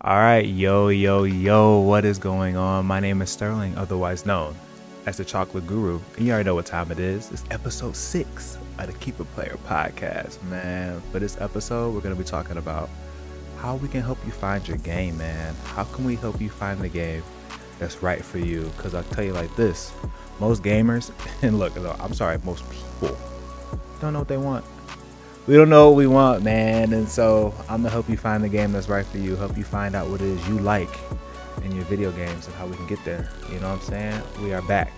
All right, yo, what is going on? My name is Sterling, otherwise known as the Chocolate Guru, and you already know what time it is. It's episode 6 of the Keep It Player podcast, man. For this episode, we're going to be talking about how we can help you find your game, man. How can we help you find the game that's right for you? Because I'll tell you like this, most gamers, and look, I'm sorry, most people don't know what they want. We don't know what we want, man, and so I'm gonna help you find the game that's right for you, help you find out what it is you like in your video games and how we can get there. You know what I'm saying? We are back.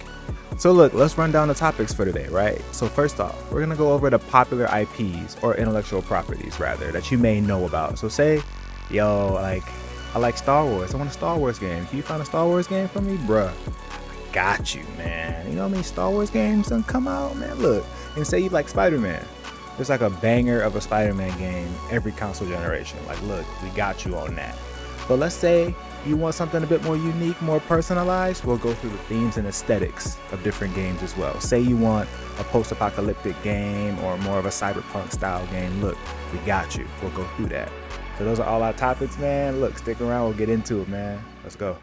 So look, let's run down the topics for today, right? So first off, we're gonna go over the popular IPs, or intellectual properties rather, that you may know about. So say, I like Star Wars. I want a Star Wars game. Can you find a Star Wars game for me? Bruh, got you, man. You know how many Star Wars games done come out, man? Look, and say you like Spider-Man. There's like a banger of a Spider-Man game every console generation. Like, look, we got you on that. But let's say you want something a bit more unique, more personalized. We'll go through the themes and aesthetics of different games as well. Say you want a post-apocalyptic game or more of a cyberpunk style game. Look, we got you. We'll go through that. So those are all our topics, man. Look, stick around. We'll get into it, man. Let's go.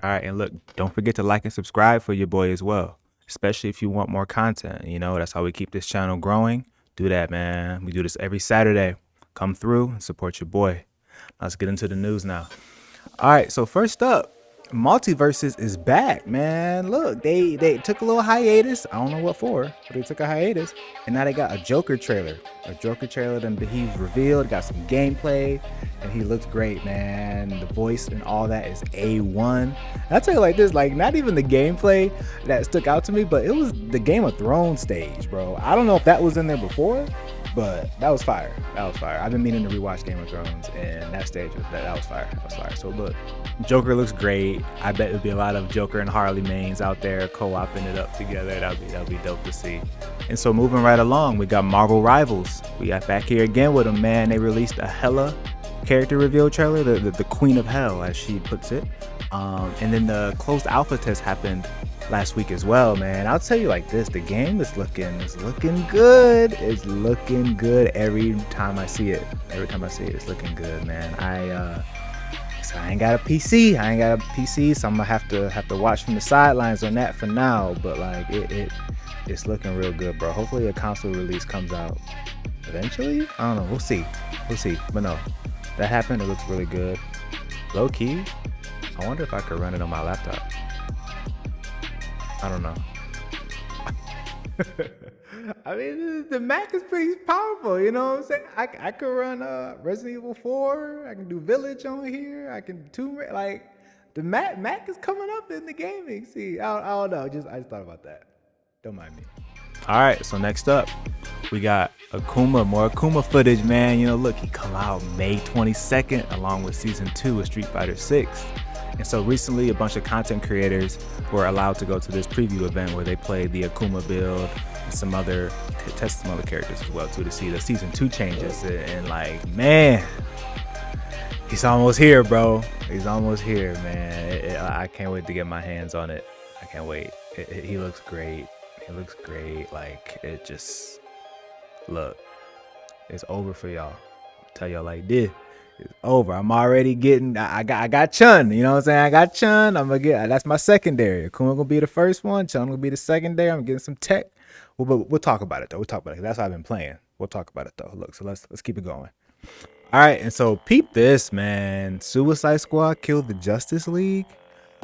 All right, and look, don't forget to like and subscribe for your boy as well, especially if you want more content. You know, that's how we keep this channel growing. Do that, man. We do this every Saturday. Come through and support your boy. Let's get into the news now. All right, so first up, Multiverses is back, man. Look, they took a little hiatus. I don't know what for, but they took a hiatus, and now they got a Joker trailer. A Joker trailer that he's revealed, got some gameplay, and he looks great, man. The voice and all that is A1. I'll tell you like this, like not even the gameplay that stuck out to me, but it was the Game of Thrones stage, bro. I don't know if that was in there before, but that was fire. That was fire. I've been meaning to rewatch Game of Thrones, and that stage that was fire. That was fire. So look, Joker looks great. I bet there'll be a lot of Joker and Harley mains out there co-oping it up together. That'll be dope to see. And so moving right along, we got Marvel Rivals. We got back here again with them, man. They released a hella character reveal trailer, the Queen of Hell, as she puts it. And then the closed alpha test happened last week as well, man. I'll tell you like this, the game is looking good. It's looking good every time I see it. It's looking good, man. So I ain't got a PC, so I'm gonna have to watch from the sidelines on that for now. But like it's looking real good, bro. Hopefully a console release comes out eventually. I don't know. We'll see. But no, that happened. It looks really good. Low key, I wonder if I could run it on my laptop. I don't know. I mean, the Mac is pretty powerful, you know what I'm saying? I could run Resident Evil 4. I can do Village on here. I can do like the Mac is coming up in the gaming. See, I don't know. I just thought about that. Don't mind me. All right, so next up, we got more Akuma footage, man. You know, look, he come out May 22nd along with Season 2 of Street Fighter 6. And so recently, a bunch of content creators were allowed to go to this preview event where they played the Akuma build and test some other characters as well too, to see the Season 2 changes. And like, man, he's almost here, bro. He's almost here, man. I can't wait to get my hands on it. I can't wait. He looks great. Like, it just, look, it's over for y'all. I'll tell y'all like this. It's over. I'm already getting. I got Chun. You know what I'm saying? I got Chun. I'm gonna get. That's my secondary. Akuma gonna be the first one. Chun gonna be the secondary. I'm getting some tech. We'll talk about it though. That's what I've been playing. We'll talk about it though. Look, so let's keep it going. All right, and so peep this, man. Suicide Squad killed the Justice League.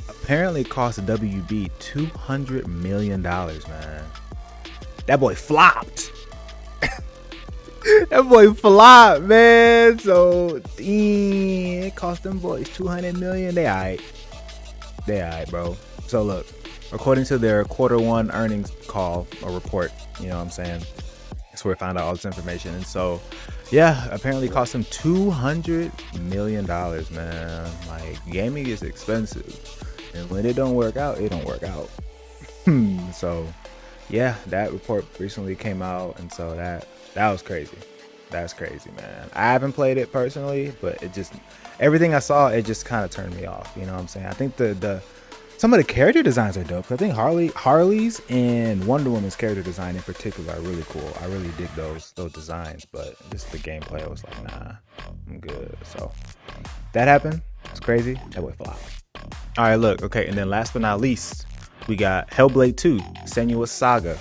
Apparently cost WB $200 million, man. That boy flopped. That boy flopped, man. So, it cost them boys $200 million. They alright, bro. So look, according to their quarter one earnings call or report, you know what I'm saying, That's where I found out all this information. And so, yeah, apparently it cost him $200 million, man. Like, gaming is expensive. And when it don't work out, it don't work out. So, yeah, that report recently came out. And so that was crazy. That's crazy, man. I haven't played it personally, but it just, everything I saw, it just kind of turned me off. You know what I'm saying? I think the some of the character designs are dope. I think Harley's and Wonder Woman's character design in particular are really cool. I really dig those designs, but just the gameplay, I was like, nah, I'm good. So that happened. It's crazy. That boy flop. All right, look, okay, and then last but not least, we got Hellblade 2, Senua's Saga.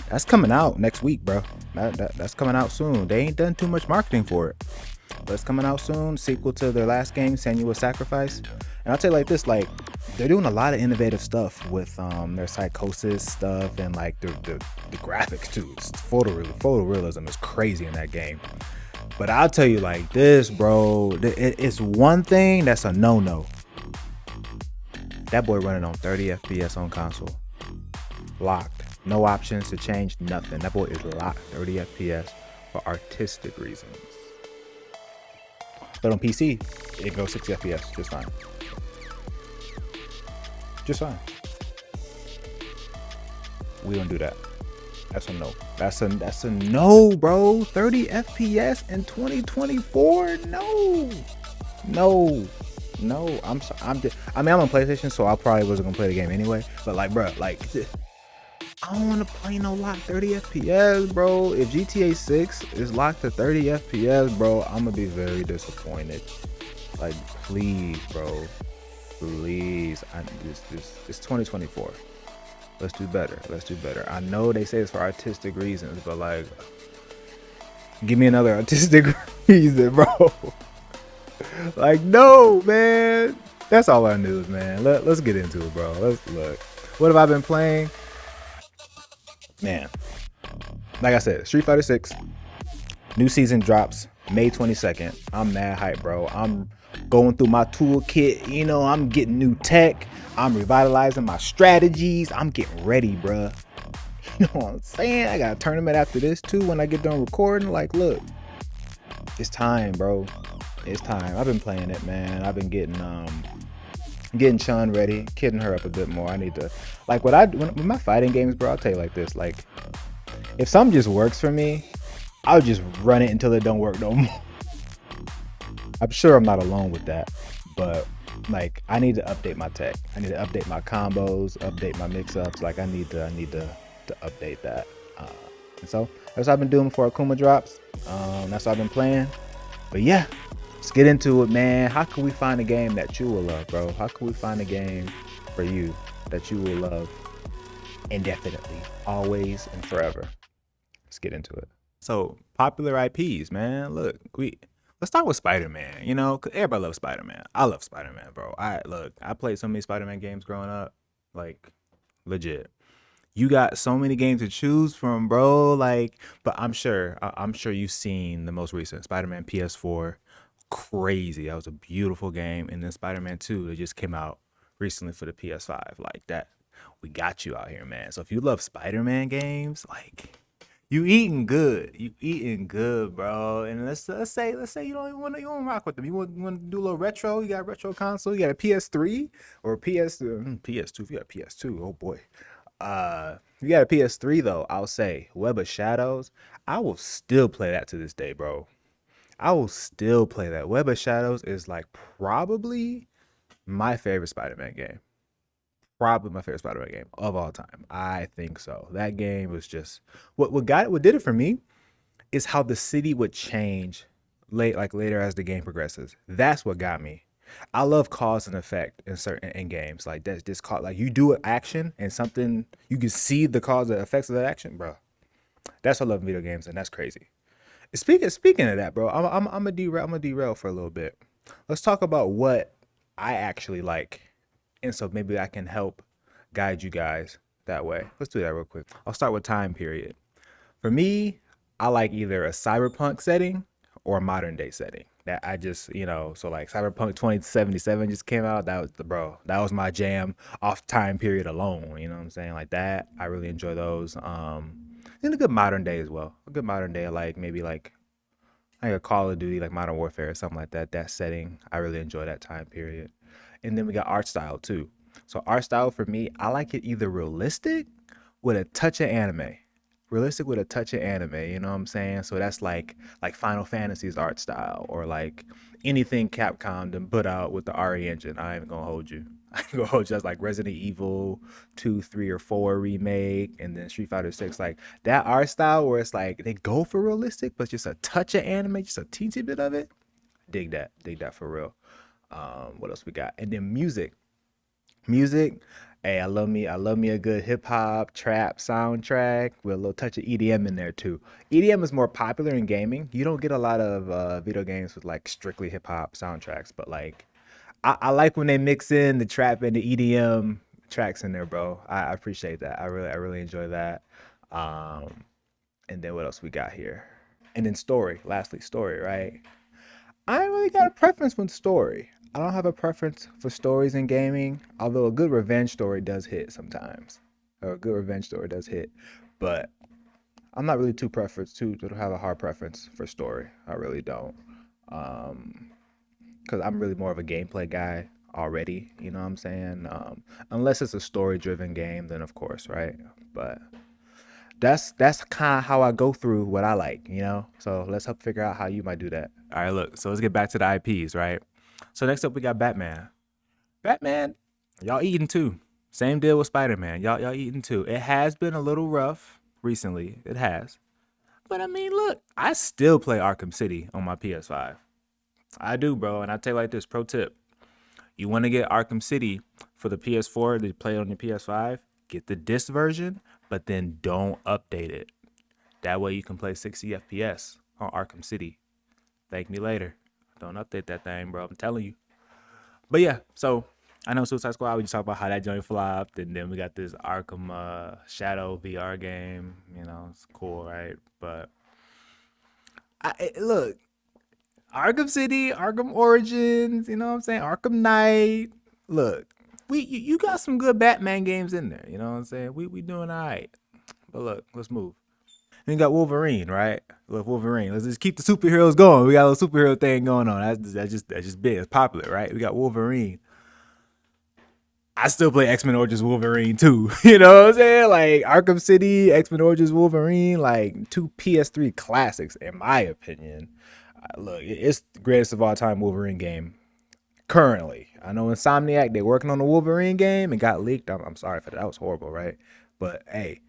That's coming out next week, bro. That's coming out soon. They ain't done too much marketing for it, but it's coming out soon. Sequel to their last game, Senua's Sacrifice. And I'll tell you like this, like, they're doing a lot of innovative stuff with their psychosis stuff and like the graphics too. It's photorealism is crazy in that game. But I'll tell you like this, bro. It's one thing that's a no-no. That boy running on 30 FPS on console. Locked. No options to change nothing. That boy is locked 30 FPS for artistic reasons. But on PC, it goes 60 FPS just fine. Just fine. We don't do that. That's a no. That's a no, bro. 30 FPS in 2024? No. I'm on PlayStation, so I probably wasn't gonna play the game anyway. But like, bro, like, I don't want to play no locked 30 FPS, bro. If GTA 6 is locked to 30 FPS, bro, I'm gonna be very disappointed. Like, please, bro. Please, it's 2024. Let's do better. I know they say it's for artistic reasons, but like, give me another artistic reason, bro. Like, no, man. That's all our news, man. Let's get into it, bro. Let's look. What have I been playing? Man, like I said, Street Fighter 6 new season drops May 22nd. I'm mad hype, bro. I'm going through my toolkit. You know, I'm getting new tech. I'm revitalizing my strategies. I'm getting ready, bro. You know what I'm saying? I got a tournament after this too when I get done recording. Like, look, it's time, bro. It's time. I've been playing it, man. I've been getting Chun ready, kidding her up a bit more. I need to, like, when my fighting games, bro, I'll tell you like this, like, if something just works for me, I'll just run it until it don't work no more. I'm sure I'm not alone with that, but like, I need to update my tech. I need to update my combos, update my mix-ups. Like, I need to update that. And so that's what I've been doing before Akuma drops. That's what I've been playing. But yeah, let's get into it, man. How can we find a game that you will love, bro? How can we find a game for you that you will love indefinitely, always and forever? Let's get into it. So, popular IPs, man. Look, let's start with Spider-Man. You know, 'cause everybody loves Spider-Man. I love Spider-Man, bro. I played so many Spider-Man games growing up, like, legit. You got so many games to choose from, bro. Like, but I'm sure you've seen the most recent Spider-Man PS4. Crazy. That was a beautiful game. And then Spider-Man 2 that just came out recently for the PS5. Like, that, we got you out here, man. So if you love Spider-Man games, like, you eating good, bro. And let's say you don't rock with them. You want to do a little retro. You got a retro console. You got a PS3 or a PS2. If you got a PS2, oh boy. You got a PS3 though. I'll say Web of Shadows. I will still play that to this day, bro. I will still play that. Web of Shadows is like probably my favorite Spider-Man game. Probably my favorite Spider-Man game of all time. I think so. That game was just what did it for me is how the city would change later as the game progresses. That's what got me. I love cause and effect in games. Like, that's just called, like, you do an action and something you can see the cause and effects of that action, bro. That's what I love in video games, and that's crazy. Speaking of that, bro, I'm a derail for a little bit. Let's talk about what I actually like, and so maybe I can help guide you guys that way. Let's do that real quick. I'll start with time period. For me, I like either a cyberpunk setting or a modern day setting. That I just, so like Cyberpunk 2077 just came out. That was my jam off time period alone. You know what I'm saying? Like that. I really enjoy those. And a good modern day as well. A good modern day, like maybe like a Call of Duty, like Modern Warfare or something like that. That setting, I really enjoy that time period. And then we got art style too. So art style for me, I like it either realistic with a touch of anime. Realistic with a touch of anime, you know what I'm saying? So that's like Final Fantasy's art style or like anything Capcom done put out with the RE engine. I ain't gonna hold you. I ain't gonna hold you. That's like Resident Evil 2, 3, or 4 remake, and then Street Fighter 6. Like that art style where it's like they go for realistic, but just a touch of anime, just a teensy bit of it. Dig that. Dig that for real. What else we got? And then music. Hey, I love me a good hip hop trap soundtrack with a little touch of EDM in there too. EDM is more popular in gaming. You don't get a lot of video games with like strictly hip hop soundtracks, but like I like when they mix in the trap and the EDM tracks in there, bro. I appreciate that. I really enjoy that. Um, and then what else we got here? And then story. Lastly, story, right? I ain't really got a preference for story. I don't have a preference for stories in gaming, although a good revenge story does hit sometimes. Or a good revenge story does hit. But I'm not really too preference to have a hard preference for story. I really don't. Um, because I'm really more of a gameplay guy already, you know what I'm saying? Unless it's a story driven game, then of course, right? But that's kind of how I go through what I like, you know. So let's help figure out how you might do that. All right, look. So let's get back to the IPs, right? So next up we got Batman. Batman, y'all eating too. Same deal with Spider Man. Y'all eating too. It has been a little rough recently. It has. But I mean, look, I still play Arkham City on my PS5. I do, bro. And I tell you like this, pro tip. You want to get Arkham City for the PS4 to play it on your PS5, get the disc version, but then don't update it. That way you can play 60 FPS on Arkham City. Thank me later. Don't update that thing, bro. I'm telling you. But yeah, so I know Suicide Squad. We just talked about how that joint flopped, and then we got this Arkham Shadow VR game. You know, it's cool, right? But look, Arkham City, Arkham Origins. You know what I'm saying? Arkham Knight. Look, you got some good Batman games in there. You know what I'm saying? We doing all right. But look, let's move. Then you got Wolverine, right? Look, Wolverine. Let's just keep the superheroes going. We got a little superhero thing going on. That's just big. It's popular, right? We got Wolverine. I still play X-Men Origins Wolverine too. You know what I'm saying? Like Arkham City, X-Men Origins Wolverine, like two PS3 classics, in my opinion. Look, it's the greatest of all time Wolverine game currently. I know Insomniac, they're working on the Wolverine game and got leaked. I'm sorry for that. That was horrible, right? But hey,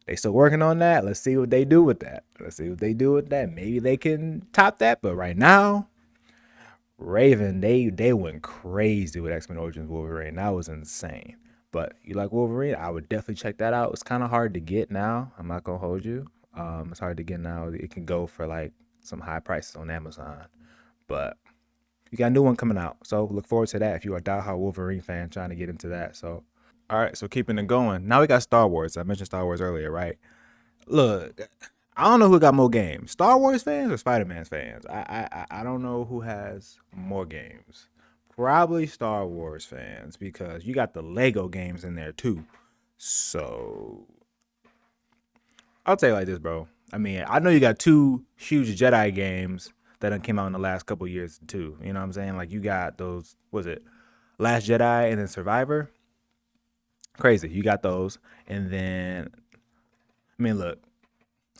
they still working on that. Let's see what they do with that. Maybe they can top that. But right now, Raven, they went crazy with X-Men Origins Wolverine. That was insane. But you like Wolverine? I would definitely check that out. It's kind of hard to get now. I'm not gonna hold you. It's hard to get now. It can go for like some high prices on Amazon. But you got a new one coming out. So look forward to that if you're a diehard Wolverine fan trying to get into that. So all right, so keeping it going. Now we got Star Wars. I mentioned Star Wars earlier, right? Look, I don't know who got more games, Star Wars fans or Spider Man fans. I don't know who has more games. Probably Star Wars fans because you got the Lego games in there too. So I'll tell you like this, bro. I mean, I know you got two huge Jedi games that done came out in the last couple years too. You know what I'm saying? Like you got those, was it Last Jedi and then Survivor? Crazy. You got those, and then I mean, look,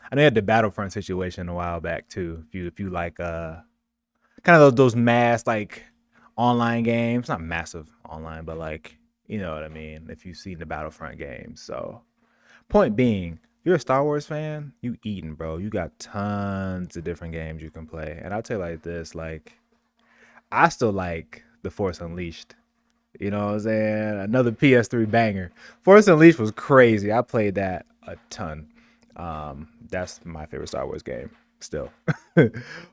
I know you had the Battlefront situation a while back too. If you like kind of those mass like online games, not massive online, but like you know what I mean. If you've seen the Battlefront games, so point being, if you're a Star Wars fan, you eating, bro. You got tons of different games you can play, and I'll tell you like this, like I still like the Force Unleashed. You know what I'm saying? Another PS3 banger. Force Unleashed was crazy. I played that a ton. That's my favorite Star Wars game still.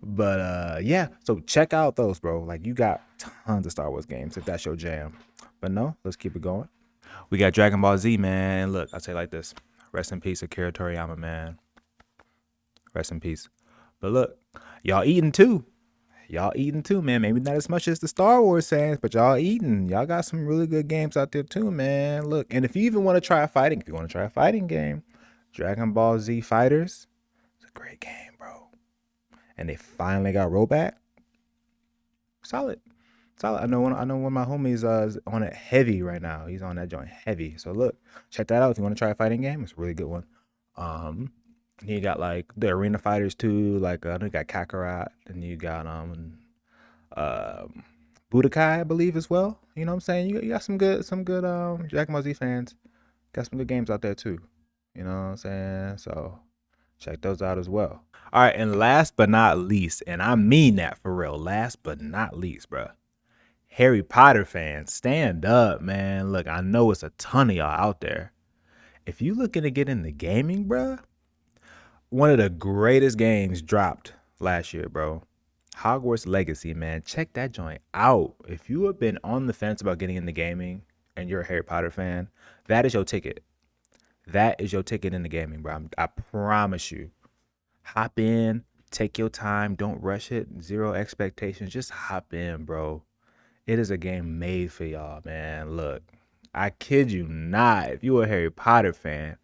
But yeah, so check out those, bro. Like you got tons of Star Wars games if that's your jam. But no, let's keep it going. We got Dragon Ball Z, man. Look, I'll say it like this. Rest in peace, Akira Toriyama, man. Rest in peace. But look, y'all eating too. Y'all eating too, man. Maybe not as much as the Star Wars fans, but y'all eating. Y'all got some really good games out there too, man. Look, and if you even want to try a fighting, if you want to try a fighting game, Dragon Ball Z Fighters. It's a great game, bro. And they finally got rollback. Solid. Solid. I know one of my homies is on it heavy right now. He's on that joint heavy. So look, check that out if you want to try a fighting game. It's a really good one. Um you got like the arena fighters too, like I know you got Kakarot, and you got um Budokai, I believe, as well. You know what I'm saying? You got some good Dragon Ball Z fans. Got some good games out there too. You know what I'm saying? So check those out as well. All right, and last but not least, and I mean that for real, last but not least, bro. Harry Potter fans, stand up, man. Look, I know it's a ton of y'all out there. If you looking to get into gaming, bro, one of the greatest games dropped last year, bro. Hogwarts Legacy, man. Check that joint out. If you have been on the fence about getting into gaming and you're a Harry Potter fan, that is your ticket. That is your ticket into gaming, bro. I promise you. Hop in, take your time, don't rush it, zero expectations. Just hop in, bro. It is a game made for y'all, man. Look, I kid you not. If you a Harry Potter fan,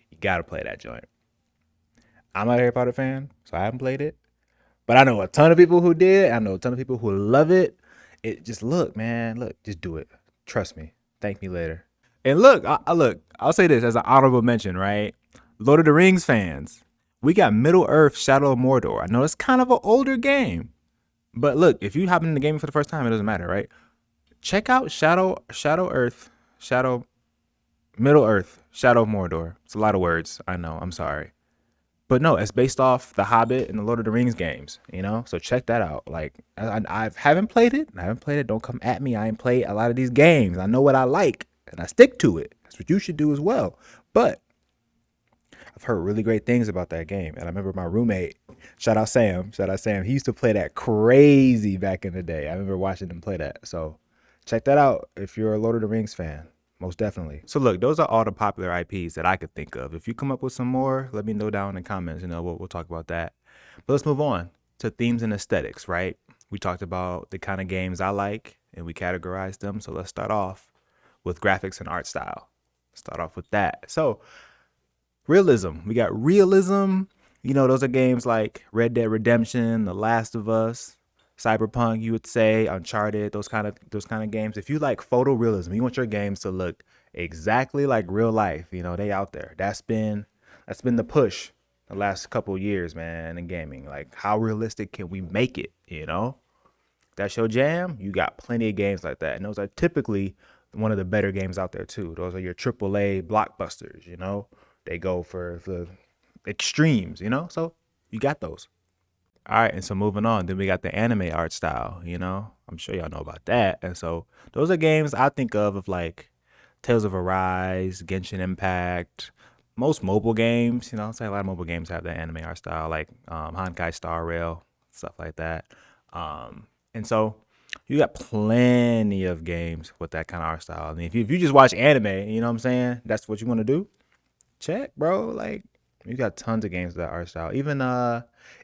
you gotta play that joint. I'm not a Harry Potter fan, so I haven't played it. But I know a ton of people who did. I know a ton of people who love it. It just look, man. Look, just do it. Trust me. Thank me later. And look, I'll say this as an honorable mention, right? Lord of the Rings fans. We got Middle Earth Shadow of Mordor. I know it's kind of an older game. But look, if you hop in the game for the first time, it doesn't matter, right? Check out Shadow Middle Earth, Shadow of Mordor. It's a lot of words. I know. I'm sorry. But no, it's based off the Hobbit and the Lord of the Rings games, you know? So check that out. Like, I haven't played it. I haven't played it. Don't come at me. I ain't played a lot of these games. I know what I like, and I stick to it. That's what you should do as well. But I've heard really great things about that game. And I remember my roommate, shout out Sam, he used to play that crazy back in the day. I remember watching him play that. So check that out if you're a Lord of the Rings fan. Most definitely. So look, those are all the popular IPs that I could think of. If you come up with some more, let me know down in the comments. You know, we'll talk about that. But let's move on to themes and aesthetics, right? We talked about the kind of games I like and we categorized them. So let's start off with graphics and art style. Start off with that. So realism. We got realism. You know, those are games like Red Dead Redemption, The Last of Us, Cyberpunk, you would say, Uncharted, those kind of games. If you like photorealism, you want your games to look exactly like real life, you know, they out there. That's been the push the last couple of years, man, in gaming. Like, how realistic can we make it, you know? That's your jam, you got plenty of games like that. And those are typically one of the better games out there too. Those are your AAA blockbusters, you know? They go for the extremes, you know? So you got those. All right, and so moving on, then we got the anime art style, you know? I'm sure y'all know about that. And so those are games I think of like Tales of Arise, Genshin Impact, most mobile games, you know, say a lot of mobile games have that anime art style, like Honkai Star Rail, stuff like that. And so you got plenty of games with that kind of art style. I mean, if you just watch anime, you know what I'm saying? That's what you want to do? Check, bro. Like, you got tons of games with that art style. Even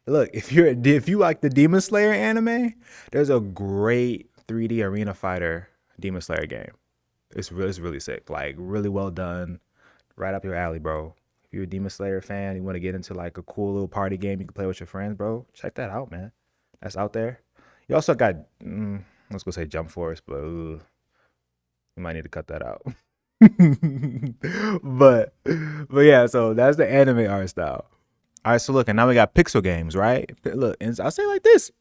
look, if you like the Demon Slayer anime, there's a great 3D arena fighter Demon Slayer game. It's really sick. Like, really well done. Right up your alley, bro. If you're a Demon Slayer fan, you want to get into like a cool little party game you can play with your friends, bro. Check that out, man. That's out there. You also got let's go say Jump Force, but you might need to cut that out. but but yeah, so that's the anime art style. All right, so look, and now we got pixel games, right? Look, and I'll say it like this: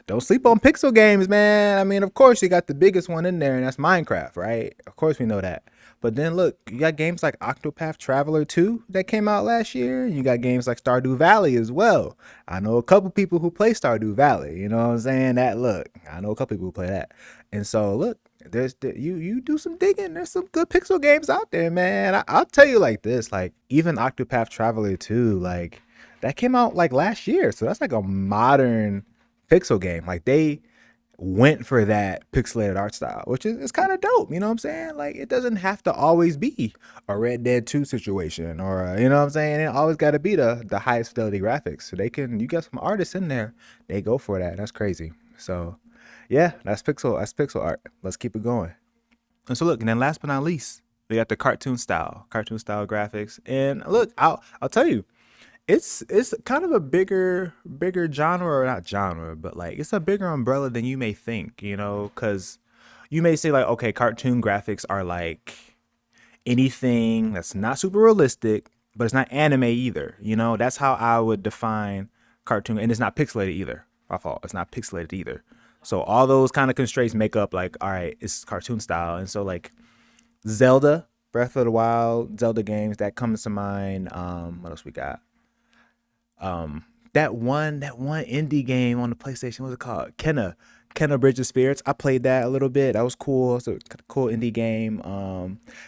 don't sleep on pixel games, man. I mean, of course, you got the biggest one in there, and that's Minecraft, right? Of course, we know that. But then look, you got games like Octopath Traveler 2 that came out last year. You got games like Stardew Valley as well. I know a couple people who play Stardew Valley. You know what I'm saying? That look, I know a couple people who play that. And so look, you do some digging. There's some good pixel games out there, man. I'll tell you like this, like even Octopath Traveler 2, like that came out like last year. So that's like a modern pixel game. Like they went for that pixelated art style, which is kind of dope. You know what I'm saying? Like it doesn't have to always be a Red Dead 2 situation or you know what I'm saying? It always got to be the highest fidelity graphics. So you got some artists in there, they go for that. That's crazy. So yeah, that's pixel art. Let's keep it going. And so look, and then last but not least, We got the cartoon style graphics. And look, I'll tell you, it's kind of a bigger genre, or not genre, but like it's a bigger umbrella than you may think, because you may say like, okay, cartoon graphics are like anything that's not super realistic, but it's not anime either. That's how I would define cartoon, and it's not pixelated either. My fault. It's not pixelated either. So all those kind of constraints make up like, all right, it's cartoon style, and so like Zelda, Breath of the Wild, Zelda games that comes to mind. What else we got? That one indie game on the PlayStation. What's it called? Kenna Bridge of Spirits. I played that a little bit. That was cool. It's a cool indie game.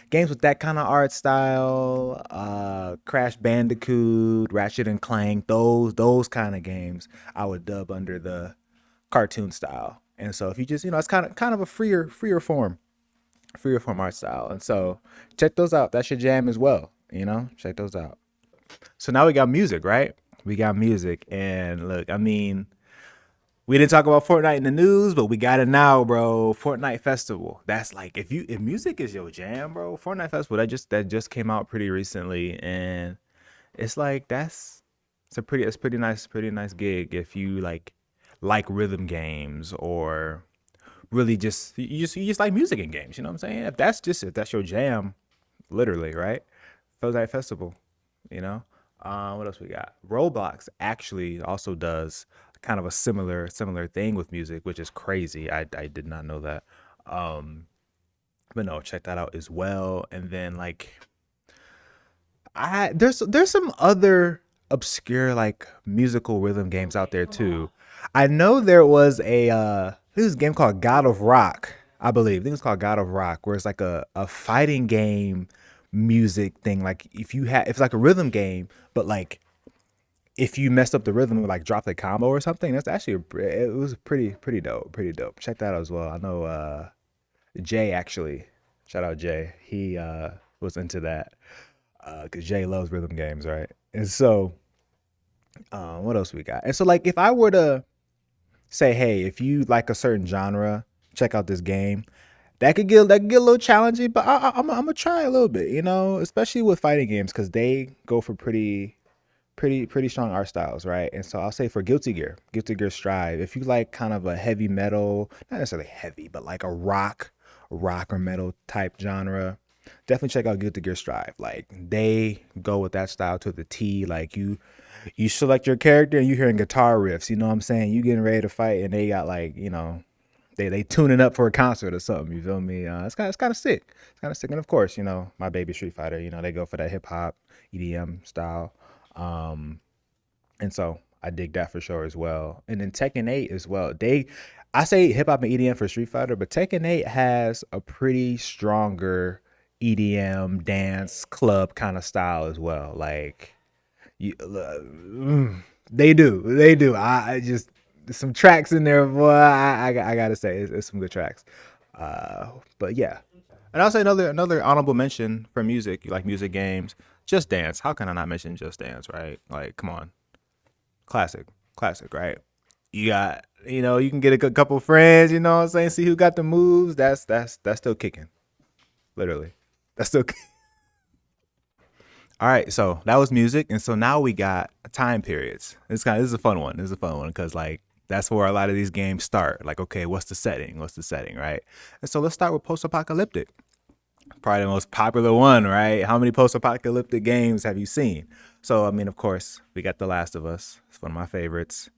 Games with that kind of art style. Crash Bandicoot, Ratchet and Clank. Those kind of games I would dub under the cartoon style. And so if you just it's kind of a freer form art style. And so check those out. That's your jam as well. Check those out. So now we got music, right? We got music, and look, I mean, we didn't talk about Fortnite in the news, but we got it now, bro. Fortnite Festival. That's like if music is your jam, bro. Fortnite Festival that just came out pretty recently, and it's like it's pretty nice gig if you like rhythm games, or really just you just like music in games. You know what I'm saying? If that's your jam, literally, right? Fortnite Festival. You know. What else we got? Roblox actually also does kind of a similar thing with music, which is crazy. I did not know that. Um, but no, check that out as well. And then like there's some other obscure like musical rhythm games out there too. I know there was this is a game called God of Rock, I believe. I think it's called God of Rock, where it's like a fighting game music thing. Like if it's like a rhythm game, but like if you messed up the rhythm and like dropped a combo or something, that's actually it was pretty dope. Check that out as well. I know Jay actually, shout out Jay. He was into that because Jay loves rhythm games, right? And so what else we got? And so like if I were to say, hey, if you like a certain genre, check out this game. That could get a little challenging, but I'm gonna try a little bit, especially with fighting games because they go for pretty strong art styles, right? And so I'll say for Guilty Gear Strive, if you like kind of a heavy metal, not necessarily heavy, but like a rock or metal type genre, definitely check out Guilty Gear Strive. Like they go with that style to the T. Like you select your character and you hearing guitar riffs, you know what I'm saying? You getting ready to fight and they got like, they tuning up for a concert or something. You feel me? It's kind of sick. It's kind of sick. And of course, my baby Street Fighter. They go for that hip hop EDM style. Um, and so I dig that for sure as well. And then Tekken 8 as well. I say hip hop and EDM for Street Fighter, but Tekken 8 has a pretty stronger EDM dance club kind of style as well. Like they do. I just some tracks in there, boy. I gotta say, it's some good tracks. But yeah, and I'll say another honorable mention for music, like music games. Just Dance. How can I not mention Just Dance? Right? Like, come on, classic, right? You can get a good couple friends. You know what I'm saying? See who got the moves. That's still kicking. Literally, that's still. All right, so that was music, and so now we got time periods. This is a fun one. This is a fun one because like that's where a lot of these games start. Like, okay, what's the setting? What's the setting, right? And so let's start with post-apocalyptic. Probably the most popular one, right? How many post-apocalyptic games have you seen? So I mean, of course, we got The Last of Us. It's one of my favorites.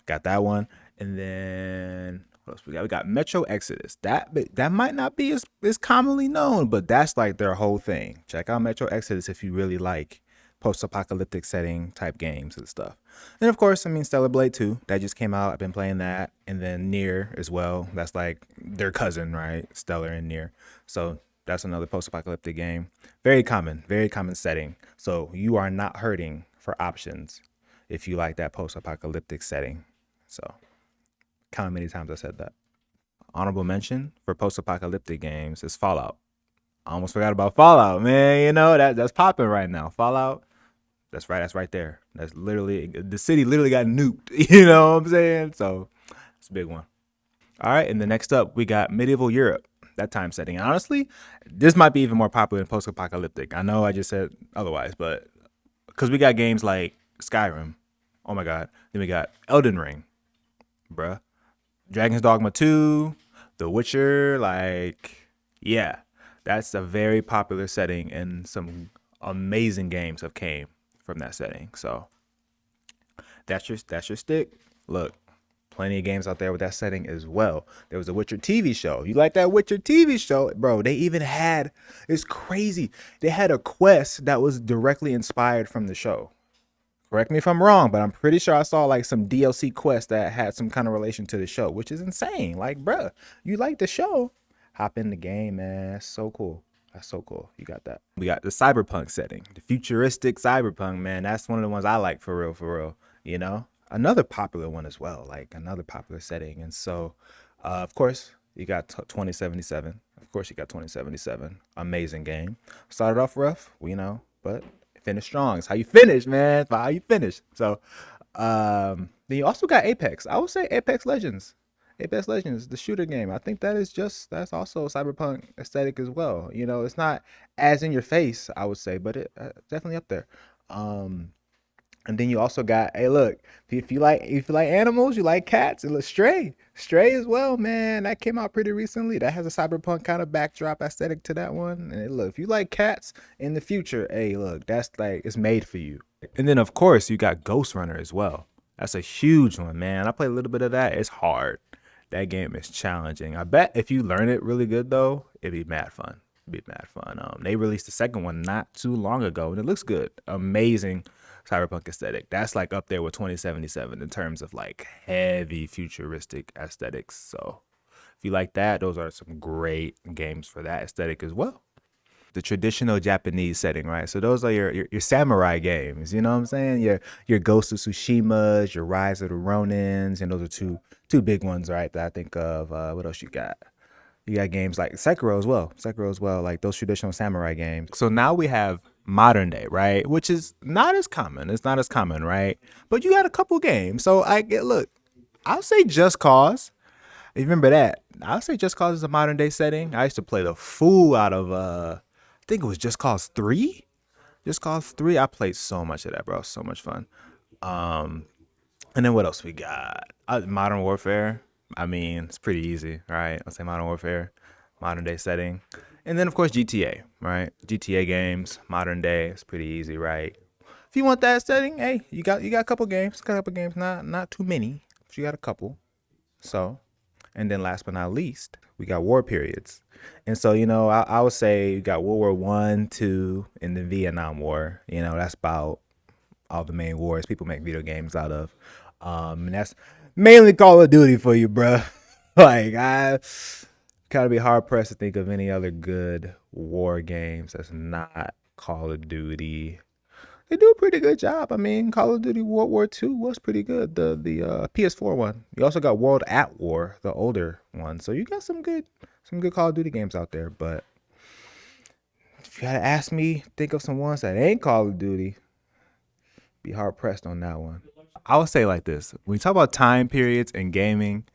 Got that one, and then what else we got? We got Metro Exodus. That might not be as commonly known, but that's like their whole thing. Check out Metro Exodus if you really like post-apocalyptic setting type games and stuff. And of course, I mean Stellar Blade 2 that just came out. I've been playing that, and then Near as well. That's like their cousin, right? Stellar and Near. So that's another post-apocalyptic game. Very common setting. So you are not hurting for options if you like that post-apocalyptic setting. So, count how many times I said that. Honorable mention for post-apocalyptic games is Fallout. I almost forgot about Fallout, man. That's popping right now. Fallout, that's right. That's right there. That's literally the city. Literally got nuked. You know what I'm saying? So it's a big one. All right, and the next up we got medieval Europe. That time setting. And honestly, this might be even more popular than post-apocalyptic. I know I just said otherwise, but because we got games like Skyrim. Oh my god. Then we got Elden Ring, bruh. Dragon's Dogma 2, The Witcher, like, yeah. That's a very popular setting, and some amazing games have came from that setting. So that's your stick. Look, plenty of games out there with that setting as well. There was a Witcher TV show. You like that Witcher TV show? Bro, they even had, it's crazy. They had a quest that was directly inspired from the show. Correct me if I'm wrong, but I'm pretty sure I saw like some DLC quest that had some kind of relation to the show, which is insane. Like, bruh, you like the show? Hop in the game, man. That's so cool. That's so cool. You got that. We got the cyberpunk setting, the futuristic cyberpunk, man. That's one of the ones I like for real, for real. You know, another popular one as well, like another popular setting. And so, of course, you got 2077. Of course, you got 2077. Amazing game. Started off rough, we know, but finish strong. It's how you finish, man. It's how you finish. So, then you also got Apex. I would say Apex Legends. Apex Legends, the shooter game. I think that's also cyberpunk aesthetic as well. You know, it's not as in your face, I would say, but it definitely up there. Um, and then you also got, hey, look, if you like animals, you like cats, and look, Stray as well, man. That came out pretty recently. That has a cyberpunk kind of backdrop aesthetic to that one. And look, if you like cats in the future, hey, look, that's like it's made for you. And then of course you got Ghost Runner as well. That's a huge one, man. I played a little bit of that. It's hard. That game is challenging. I bet if you learn it really good though, it'd be mad fun. It'd be mad fun. They released the second one not too long ago, and it looks good. Amazing cyberpunk aesthetic. That's like up there with 2077 in terms of like heavy futuristic aesthetics. So if you like that, those are some great games for that aesthetic as well. The traditional Japanese setting, right? So those are your samurai games. You know what I'm saying? Your Ghost of Tsushima's, your Rise of the Ronins, and those are two big ones, right? That I think of. What else you got? You got games like Sekiro as well. Sekiro as well, like those traditional samurai games. So now we have modern day, right? Which is not as common. It's not as common, right? But you got a couple games. So I get look, I'll say Just Cause. You remember that? I'll say Just Cause is a modern day setting. I used to play the fool out of I think it was Just Cause 3. Just Cause 3. I played so much of that, bro. So much fun. Um and then what else we got? Modern Warfare. I mean, it's pretty easy, right? I'll say Modern Warfare, modern day setting. And then of course GTA, right? GTA games, modern day. It's pretty easy, right? If you want that setting, hey, you got a couple games, not too many, but you got a couple. So, and then last but not least, we got war periods. And so, I would say you got World War One, Two, and the Vietnam War. That's about all the main wars people make video games out of. And that's mainly Call of Duty for you, bruh. Like, I kind of be hard pressed to think of any other good war games that's not Call of Duty. They do a pretty good job. I mean, Call of Duty World War II was pretty good. The PS4 one. You also got World at War, the older one. So you got some good Call of Duty games out there. But if you gotta ask me, think of some ones that ain't Call of Duty. Be hard pressed on that one. I would say like this: when you talk about time periods and gaming,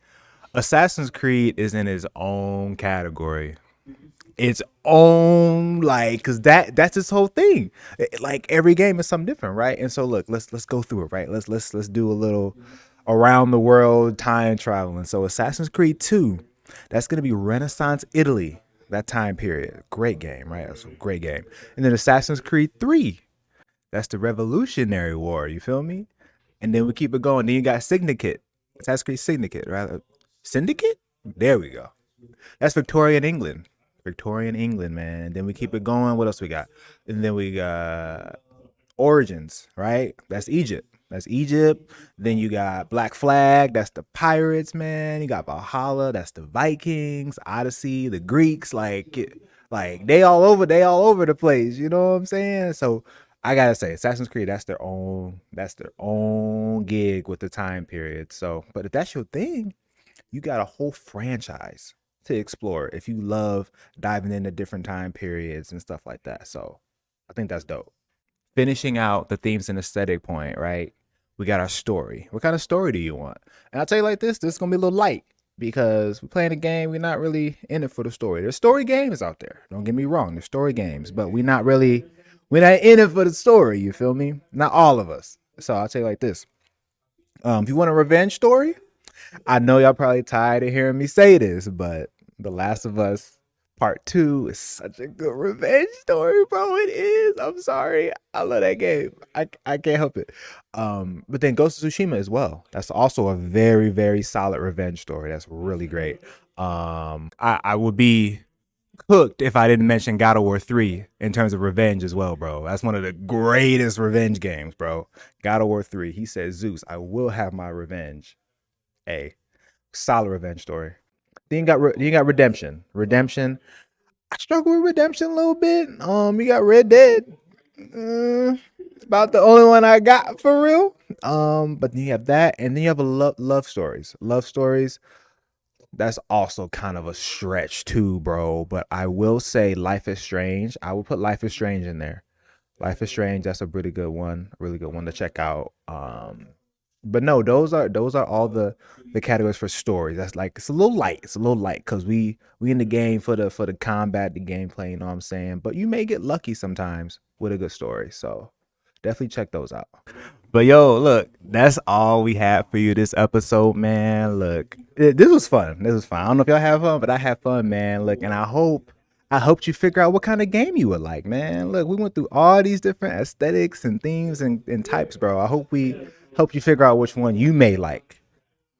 Assassin's Creed is in its own category, its own, like, because that's its whole thing. Like every game is something different, right? And so look, let's go through it, right? Let's do a little around the world time traveling. So Assassin's Creed 2, that's gonna be Renaissance Italy, that time period. Great game, right? That's a great game. And then Assassin's Creed 3, that's the Revolutionary War. You feel me? And then we keep it going. Then you got Syndicate. Assassin's Creed Syndicate, right? Syndicate? There we go. That's Victorian England. Victorian England, man. And then we keep it going. What else we got? And then we got Origins, right? That's Egypt. That's Egypt. Then you got Black Flag. That's the pirates, man. You got Valhalla. That's the Vikings. Odyssey, the Greeks. Like they all over. They all over the place. You know what I'm saying? So I gotta say, Assassin's Creed. That's their own. That's their own gig with the time period. So, but if that's your thing, you got a whole franchise to explore if you love diving into different time periods and stuff like that. So I think that's dope. Finishing out the themes and aesthetic point, right? We got our story. What kind of story do you want? And I'll tell you like this is gonna be a little light. because we're playing a game. We're not really in it for the story. There's story games out there. Don't get me wrong. There's story games, but we're not in it for the story. You feel me? Not all of us. So I'll tell you like this. If you want a revenge story, I know y'all probably tired of hearing me say this, but The Last of Us Part 2 is such a good revenge story, bro. It is. I'm sorry. I love that game. I can't help it. But then Ghost of Tsushima as well. That's also a very, very solid revenge story. That's really great. I would be cooked if I didn't mention God of War 3 in terms of revenge as well, bro. That's one of the greatest revenge games, bro. God of War 3. He says, Zeus, I will have my revenge. A solid revenge story. Then you got Redemption. Redemption. I struggle with Redemption a little bit. You got Red Dead. It's about the only one I got for real. But then you have that, and then you have a love stories. Love stories. That's also kind of a stretch too, bro. But I will say Life is Strange. I will put Life is Strange in there. Life is Strange. That's a really good one to check out. But no, those are all the categories for stories. That's like it's a little light. It's a little light because we in the game for the combat, the gameplay. You know what I'm saying? But you may get lucky sometimes with a good story. So definitely check those out. But yo, look, that's all we had for you this episode, man. Look, this was fun. This was fun. I don't know if y'all have fun, but I had fun, man. Look, and I hoped you figure out what kind of game you would like, man. Look, we went through all these different aesthetics and themes and types, bro. I hope we helped you figure out which one you may like.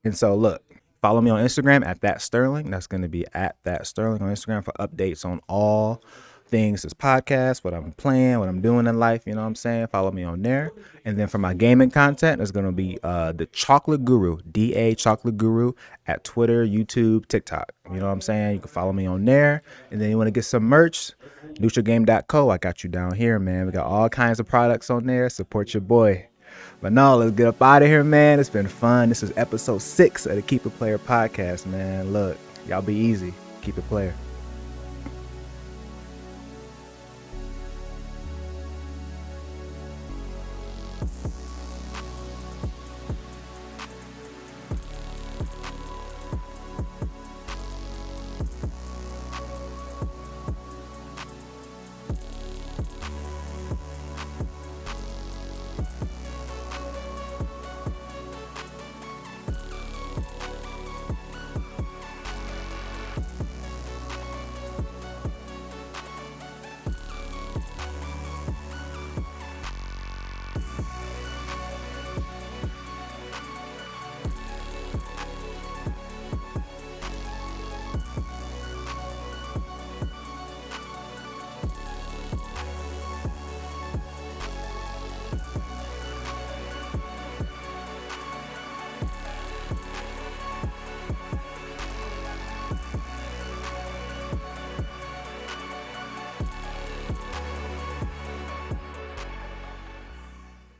And so, look, follow me on Instagram at that Sterling. That's going to be at that Sterling on Instagram for updates on all things this podcast, what I'm playing, what I'm doing in life. You know what I'm saying? Follow me on there. And then for my gaming content, it's going to be the Chocolate Guru, DA Chocolate Guru at Twitter, YouTube, TikTok. You know what I'm saying? You can follow me on there. And then you want to get some merch, NeutralGame.co. I got you down here, man. We got all kinds of products on there. Support your boy. But no, let's get up out of here, man. It's been fun. This is episode 6 of the Keep It Player podcast, man. Look, y'all be easy. Keep it player.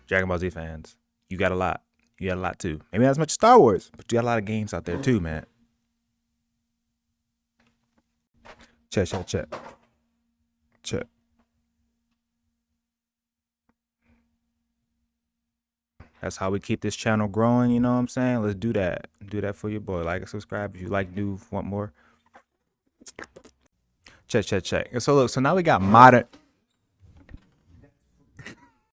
Dragon Ball Z fans, you got a lot. You got a lot too. Maybe not as much Star Wars, but you got a lot of games out there too, man. Check, check, check. Check. That's how we keep this channel growing, you know what I'm saying? Let's do that. Do that for your boy. Like and subscribe if you like, do want more. Check, check, check. And so look, so now we got modern